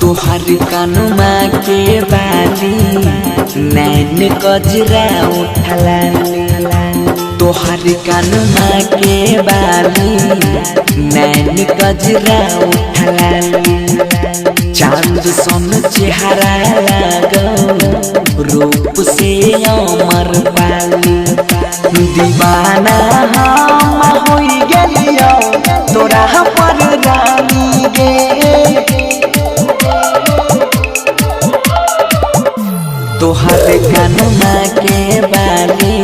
तोहर कानुमा के बाली नैन कजरा उठला तोहर कानुमा के बाली नैन कजरा उठला चांद सन चेहरा लागो रूप से अमर पाली दीवाना हम होई गेलियो तोरा पर रानी गे तोहर कानुमा के बाली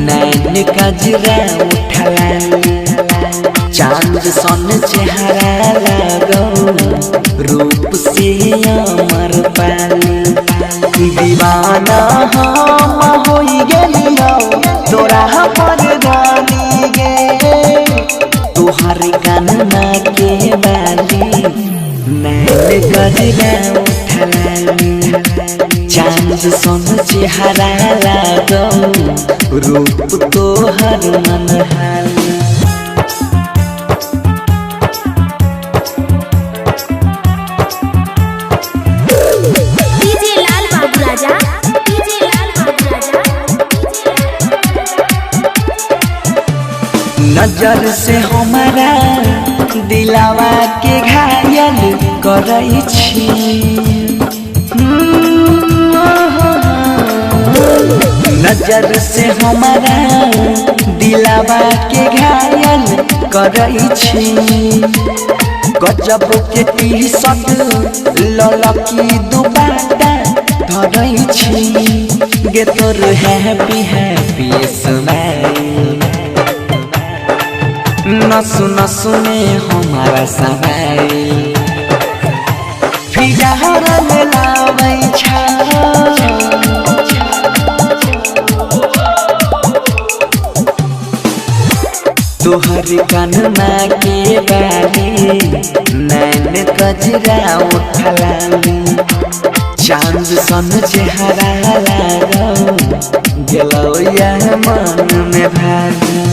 नैन कजरा उठला चांद सन चेहरा लागो रूप से अमर पाली दीवाना हम होई गेलियो तोरा पर रानी गे तोहर कानुमा के बाली नैन कजरा उठला चांद सन चेहरा लागो रूप तोहर मनहाल नजर से हमारा दिलावा के घायल करई छी नजर से हमारा दिलावा के घायल करई छी गजब के टी-शर्ट ललकी दुपट्टा धरई छी गे तोर हैप्पी हैप्पी स्माइल नसु नसु में हमारा सवाई फिर में लाबै छा तोहर कानुमा के बाली नैन कजरा उठला चांद सन चेहरा लागो गेलो या मन में भागी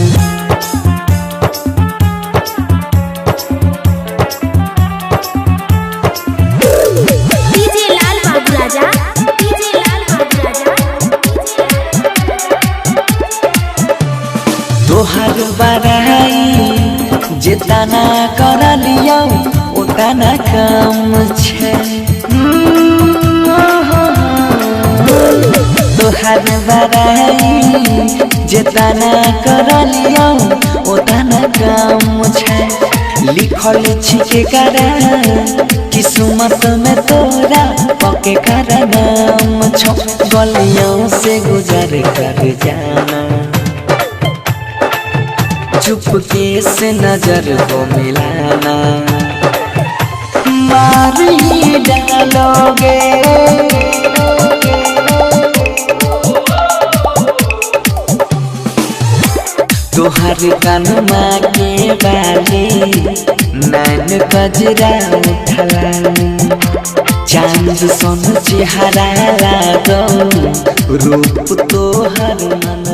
तोहर बड़ाई जितना कर लियो उतना कम छे तोहर बड़ाई जितना कर लियो उतना कम छे लिखल छिके करा किस्मत में तोरा पके कर नाम छो गलियों से गुजर कर जाना चुपके से नजर को मिलाना मार ही डालोगे तोहर कानुमा के बाली नैन कजरा उठला चांद सन चेहरा लागो रूप तोहर मन